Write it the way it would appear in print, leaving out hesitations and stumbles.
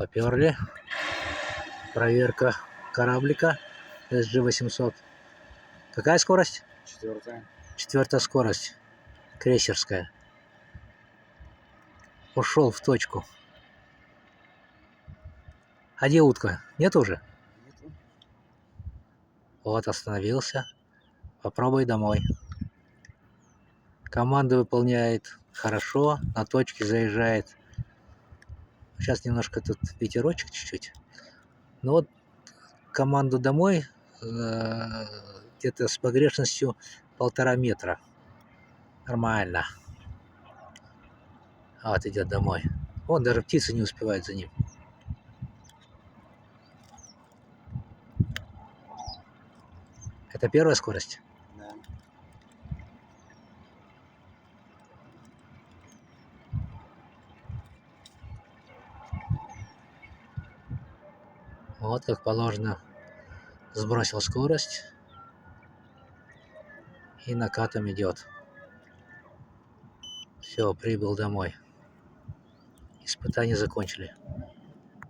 Поперли. Проверка кораблика SG-800. Какая скорость? Четвертая. Четвертая скорость. Крейсерская. Ушел в точку. А где утка? Нет уже? Нету. Вот, остановился. Попробуй домой. Команду выполняет хорошо. На точке заезжает. Сейчас немножко тут ветерочек чуть-чуть. Но вот команду домой где-то с погрешностью 1,5 метра. Нормально. Вот идет домой. Вон даже птица не успевает за ним. Это первая скорость? Да. Вот как положено. Сбросил скорость. И накатом идет. Все, прибыл домой. Испытания закончили.